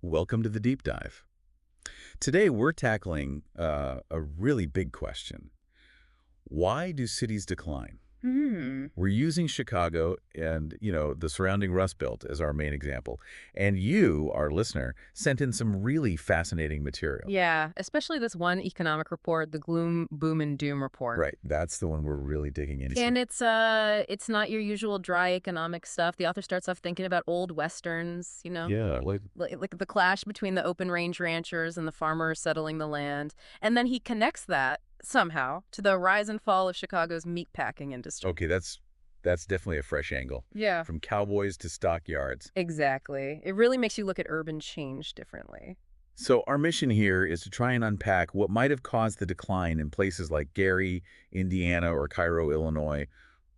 Welcome to the deep dive. Today we're tackling a really big question. Why do cities decline? Hmm. We're using Chicago and, the surrounding Rust Belt as our main example. And you, our listener, sent in some really fascinating material. Yeah, especially this one economic report, the Gloom, Boom, and Doom report. Right. That's the one we're really digging into. And it's not your usual dry economic stuff. The author starts off thinking about old westerns, Yeah, like like the clash between the open range ranchers and the farmers settling the land. And then he connects that somehow to the rise and fall of Chicago's meatpacking industry. okay, that's definitely a fresh angle. Yeah. From cowboys to stockyards. Exactly. It really makes you look at urban change differently. So our mission here is to try and unpack what might have caused the decline in places like Gary, Indiana, or Cairo, Illinois,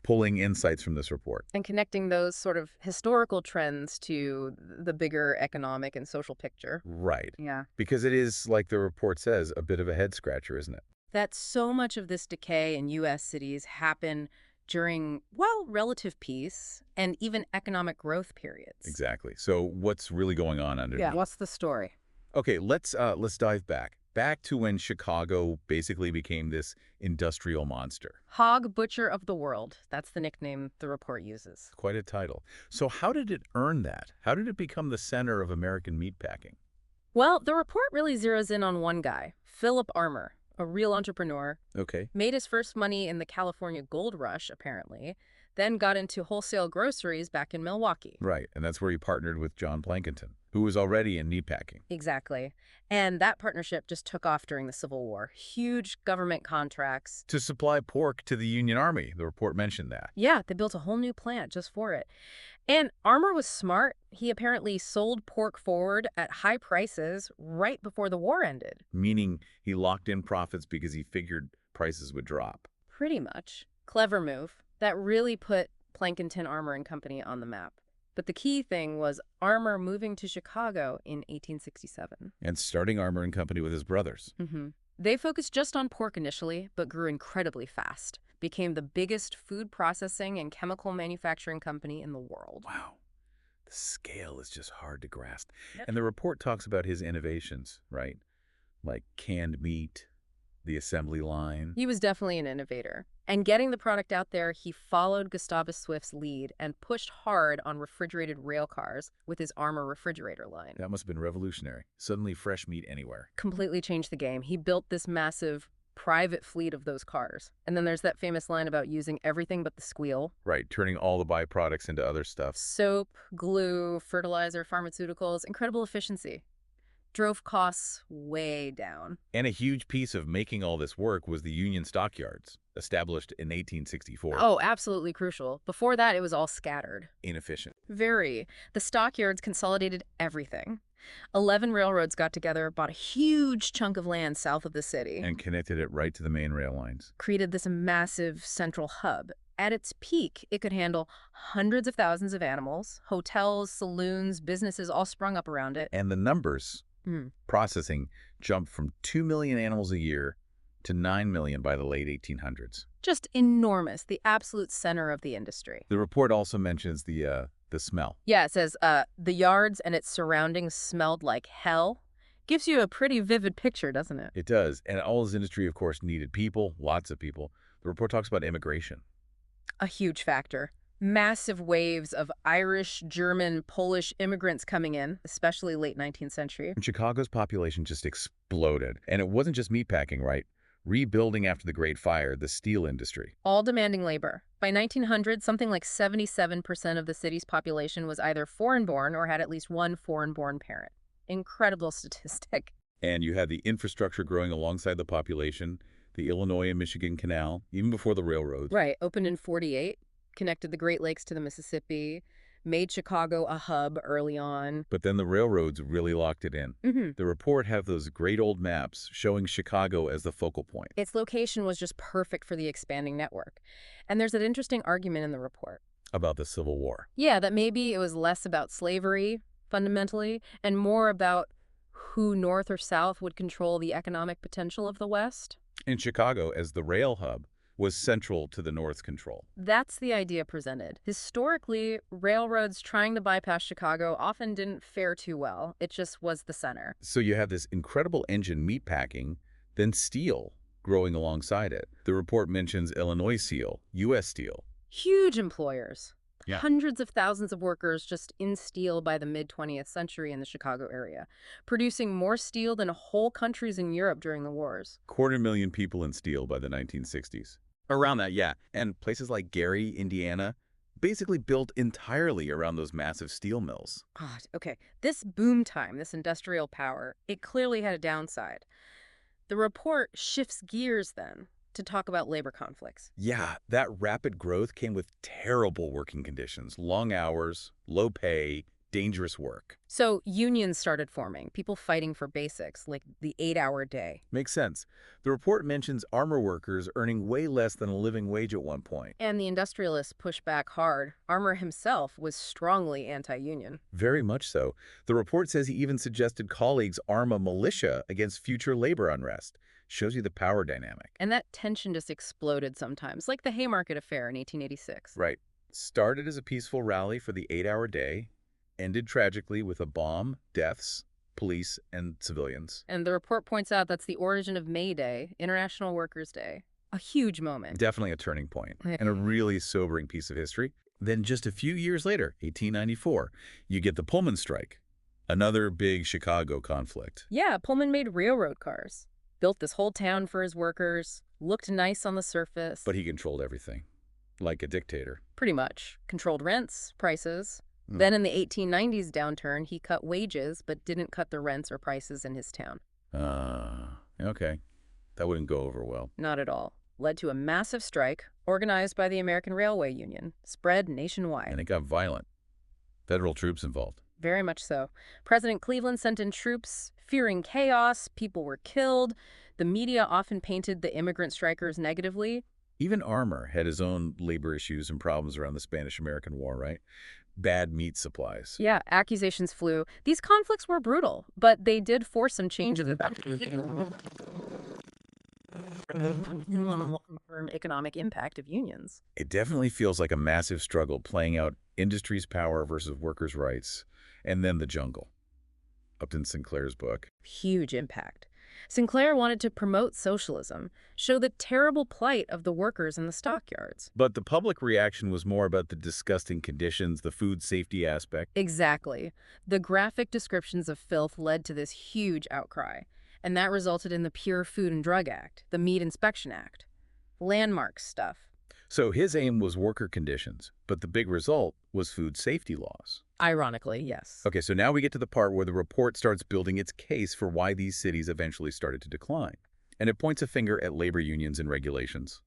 pulling insights from this report. And connecting those sort of historical trends to the bigger economic and social picture. Right. Yeah. Because it is, like the report says, a bit of a head scratcher, isn't it? That so much of this decay in U.S. cities happen during, well, relative peace and even economic growth periods. Exactly. So what's really going on underneath? Yeah. What's the story? Okay, let's dive back to when Chicago basically became this industrial monster. Hog Butcher of the World. That's the nickname the report uses. Quite a title. So how did it earn that? How did it become the center of American meatpacking? Well, the report really zeroes in on one guy, Philip Armour, a real entrepreneur. Okay. Made his first money in the California gold rush, apparently, then got into wholesale groceries back in Milwaukee. Right, and that's where he partnered with John Plankinton, who was already in meatpacking. Exactly. And that partnership just took off during the Civil War. Huge government contracts. To supply pork to the Union Army, the report mentioned that. Yeah, they built a whole new plant just for it. And Armour was smart. He apparently sold pork forward at high prices right before the war ended. Meaning he locked in profits because he figured prices would drop. Pretty much. Clever move. That really put Plankinton Armour and Company on the map. But the key thing was Armour moving to Chicago in 1867. And starting Armour and Company with his brothers. They focused just on pork initially, but grew incredibly fast. Became the biggest food processing and chemical manufacturing company in the world. Wow. The scale is just hard to grasp. And the report talks about his innovations, right? Like canned meat, the assembly line. He was definitely an innovator. And getting the product out there, he followed Gustavus Swift's lead and pushed hard on refrigerated rail cars with his Armour refrigerator line. That must have been revolutionary. Suddenly fresh meat anywhere. Completely changed the game. He built this massive private fleet of those cars. And then there's that famous line about using everything but the squeal. Right, turning all the byproducts into other stuff. Soap, glue, fertilizer, pharmaceuticals, incredible efficiency. Drove costs way down. And a huge piece of making all this work was the Union Stockyards, established in 1864. Oh, absolutely crucial. Before that, it was all scattered. Inefficient. Very. The stockyards consolidated everything. 11 railroads got together, bought a huge chunk of land south of the city. And connected it right to the main rail lines. Created this massive central hub. At its peak, it could handle hundreds of thousands of animals. Hotels, saloons, businesses all sprung up around it. And the numbers processing jumped from 2 million animals a year to 9 million by the late 1800s. Just enormous, the absolute center of the industry. The report also mentions the smell. Yeah, it says the yards and its surroundings smelled like hell. Gives you a pretty vivid picture, doesn't it? It does. And all this industry, of course, needed people, lots of people. The report talks about immigration. A huge factor. Massive waves of Irish, German, Polish immigrants coming in, especially late 19th century. And Chicago's population just exploded. And it wasn't just meatpacking, right? Rebuilding after the Great Fire, the steel industry. All demanding labor. By 1900, something like 77% of the city's population was either foreign-born or had at least one foreign-born parent. Incredible statistic. And you had the infrastructure growing alongside the population, the Illinois and Michigan Canal, even before the railroads. Right, opened in 48. Connected the Great Lakes to the Mississippi, made Chicago a hub early on. But then the railroads really locked it in. The report have those great old maps showing Chicago as the focal point. Its location was just perfect for the expanding network. And there's an interesting argument in the report. About the Civil War. Yeah, that maybe it was less about slavery, fundamentally, and more about who north or south would control the economic potential of the West. In Chicago, as the rail hub, was central to the North's control. That's the idea presented. Historically, railroads trying to bypass Chicago often didn't fare too well. It just was the center. So you have this incredible engine meatpacking, then steel growing alongside it. The report mentions Illinois Steel, U.S. Steel. Huge employers. Yeah. Hundreds of thousands of workers just in steel by the mid-20th century in the Chicago area, producing more steel than whole countries in Europe during the wars. 250,000 people in steel by the 1960s. Around that, yeah. And places like Gary, Indiana, basically built entirely around those massive steel mills. God, okay. This boom time, this industrial power, it clearly had a downside. The report shifts gears then to talk about labor conflicts. Yeah, that rapid growth came with terrible working conditions, long hours, low pay, dangerous work. So unions started forming, people fighting for basics, like the 8-hour day. Makes sense. The report mentions armor workers earning way less than a living wage at one point. And the industrialists pushed back hard. Armour himself was strongly anti-union. Very much so. The report says he even suggested colleagues arm a militia against future labor unrest. Shows you the power dynamic. And that tension just exploded sometimes, like the Haymarket Affair in 1886. Right. Started as a peaceful rally for the 8-hour day, ended tragically with a bomb, deaths, police, and civilians. And the report points out that's the origin of May Day, International Workers' Day. A huge moment. Definitely a turning point, and a really sobering piece of history. Then just a few years later, 1894, you get the Pullman strike, another big Chicago conflict. Yeah, Pullman made railroad cars. Built this whole town for his workers, looked nice on the surface. But he controlled everything, like a dictator. Pretty much. Controlled rents, prices. Then in the 1890s downturn, he cut wages, but didn't cut the rents or prices in his town. Okay. That wouldn't go over well. Not at all. Led to a massive strike, organized by the American Railway Union, spread nationwide. And it got violent. Federal troops involved. Very much so. President Cleveland sent in troops, fearing chaos, people were killed. The media often painted the immigrant strikers negatively. Even Armour had his own labor issues and problems around the Spanish-American War, right? Bad meat supplies. Yeah, accusations flew. These conflicts were brutal, but they did force some changes in economic impact of unions. It definitely feels like a massive struggle playing out industry's power versus workers' rights, and then the jungle. Upton Sinclair's book. Huge impact. Sinclair wanted to promote socialism, show the terrible plight of the workers in the stockyards. But the public reaction was more about the disgusting conditions, the food safety aspect. Exactly. The graphic descriptions of filth led to this huge outcry, and that resulted in the Pure Food and Drug Act, the Meat Inspection Act. Landmark stuff. So his aim was worker conditions, but the big result was food safety laws. Ironically, yes. Okay, so now we get to the part where the report starts building its case for why these cities eventually started to decline. And it points a finger at labor unions and regulations.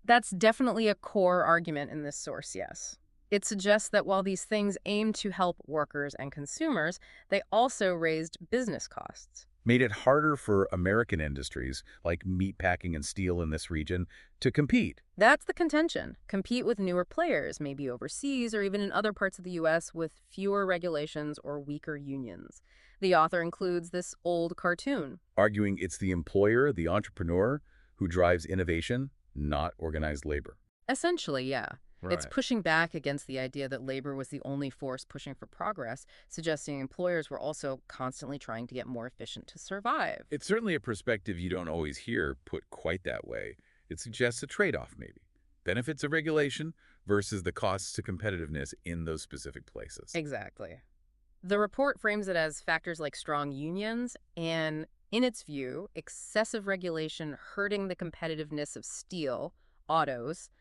That's definitely a core argument in this source, yes. It suggests that while these things aim to help workers and consumers, they also raised business costs. Made it harder for American industries, like meatpacking and steel in this region, to compete. That's the contention. Compete with newer players, maybe overseas or even in other parts of the U.S. with fewer regulations or weaker unions. The author includes this old cartoon. Arguing it's the employer, the entrepreneur, who drives innovation, not organized labor. Essentially, yeah. It's Right. pushing back against the idea that labor was the only force pushing for progress, suggesting employers were also constantly trying to get more efficient to survive. It's certainly a perspective you don't always hear put quite that way. It suggests a trade-off, maybe. Benefits of regulation versus the costs to competitiveness in those specific places. Exactly. The report frames it as factors like strong unions and, in its view, excessive regulation hurting the competitiveness of steel, autos,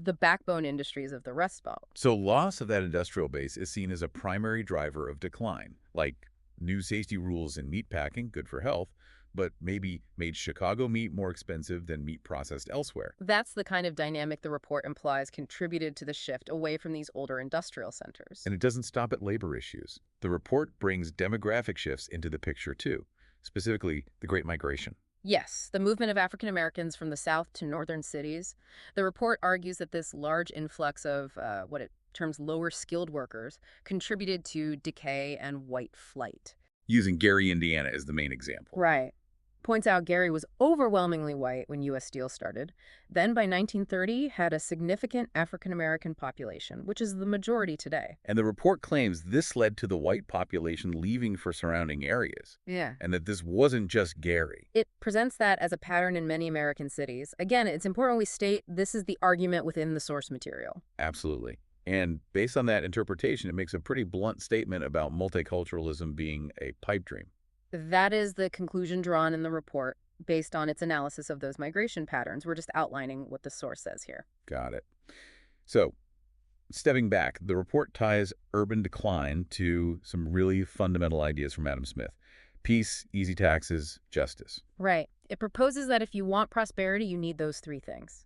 the backbone industries of the Rust Belt. So loss of that industrial base is seen as a primary driver of decline, like new safety rules in meatpacking, good for health, but maybe made Chicago meat more expensive than meat processed elsewhere. That's the kind of dynamic the report implies contributed to the shift away from these older industrial centers. And it doesn't stop at labor issues. The report brings demographic shifts into the picture too, specifically the Great Migration. Yes, the movement of African Americans from the South to northern cities. The report argues that this large influx of what it terms lower skilled workers contributed to decay and white flight. Using Gary, Indiana as the main example. Right. Points out Gary was overwhelmingly white when U.S. Steel started. Then by 1930 had a significant African-American population, which is the majority today. And the report claims this led to the white population leaving for surrounding areas, Yeah. and that this wasn't just Gary. It presents that as a pattern in many American cities. Again, it's important we state this is the argument within the source material. Absolutely. And based on that interpretation, it makes a pretty blunt statement about multiculturalism being a pipe dream. That is the conclusion drawn in the report based on its analysis of those migration patterns. We're just outlining what the source says here. Got it. So, stepping back, the report ties urban decline to some really fundamental ideas from Adam Smith. Peace, easy taxes, justice. Right. It proposes that if you want prosperity, you need those three things.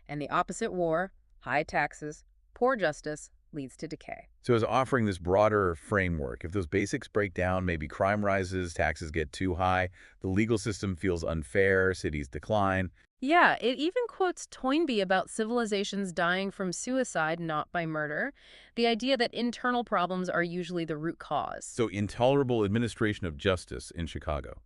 And the opposite war, high taxes, poor justice, leads to decay. So it's offering this broader framework. If those basics break down, maybe crime rises, taxes get too high, the legal system feels unfair, cities decline. Yeah, it even quotes Toynbee about civilizations dying from suicide, not by murder. The idea that internal problems are usually the root cause. So intolerable administration of justice in Chicago.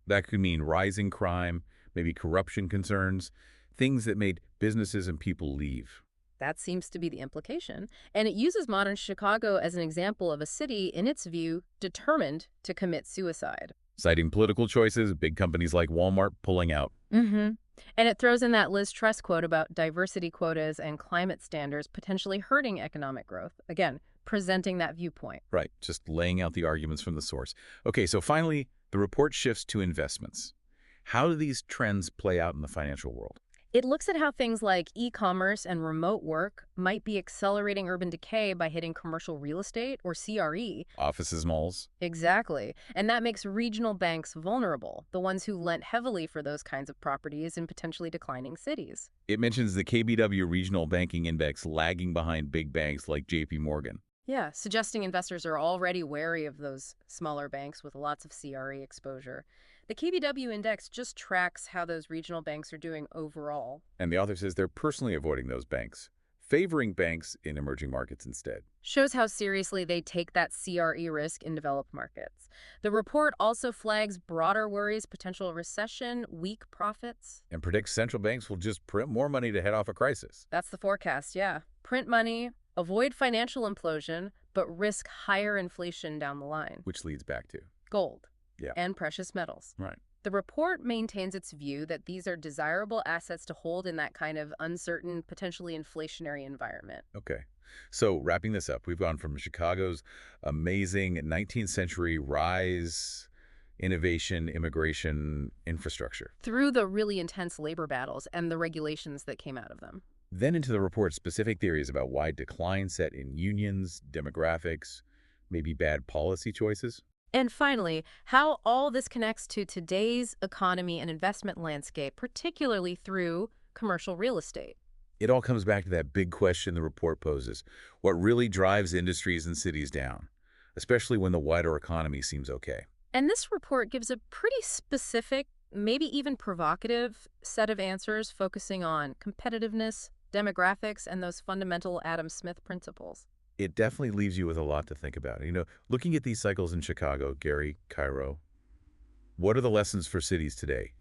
That could mean rising crime, maybe corruption concerns, things that made businesses and people leave. That seems to be the implication. And it uses modern Chicago as an example of a city, in its view, determined to commit suicide. Citing political choices, big companies like Walmart pulling out. Mm-hmm. And it throws in that Liz Truss quote about diversity quotas and climate standards potentially hurting economic growth. Again, presenting that viewpoint. Right, just laying out the arguments from the source. Okay, so finally, the report shifts to investments. How do these trends play out in the financial world? It looks at how things like e-commerce and remote work might be accelerating urban decay by hitting commercial real estate, or CRE. Offices, malls. Exactly. And that makes regional banks vulnerable, the ones who lent heavily for those kinds of properties in potentially declining cities. It mentions the KBW Regional Banking Index lagging behind big banks like JP Morgan. Yeah, suggesting investors are already wary of those smaller banks with lots of CRE exposure. The KBW index just tracks how those regional banks are doing overall. And the author says they're personally avoiding those banks, favoring banks in emerging markets instead. Shows how seriously they take that CRE risk in developed markets. The report also flags broader worries, potential recession, weak profits. And predicts central banks will just print more money to head off a crisis. That's the forecast, yeah. Print money, avoid financial implosion, but risk higher inflation down the line. Which leads back to Gold. Yeah. And precious metals. Right. The report maintains its view that these are desirable assets to hold in that kind of uncertain, potentially inflationary environment. Okay. So wrapping this up, we've gone from Chicago's amazing 19th century rise, innovation, immigration, infrastructure. Through the really intense labor battles and the regulations that came out of them. Then into the report's specific theories about why decline set in unions, demographics, maybe bad policy choices. And finally, how all this connects to today's economy and investment landscape, particularly through commercial real estate. It all comes back to that big question the report poses. What really drives industries and cities down, especially when the wider economy seems okay? And this report gives a pretty specific, maybe even provocative set of answers focusing on competitiveness, demographics, and those fundamental Adam Smith principles. It definitely leaves you with a lot to think about. Looking at these cycles in Chicago, Gary, Cairo, what are the lessons for cities today?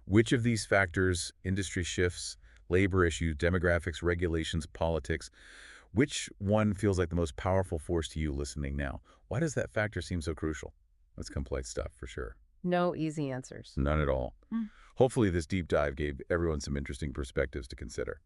Which of these factors, industry shifts, labor issues, demographics, regulations, politics, which one feels like the most powerful force to you listening now? Why does that factor seem so crucial? That's complex stuff for sure. No easy answers. None at all. Hopefully this deep dive gave everyone some interesting perspectives to consider.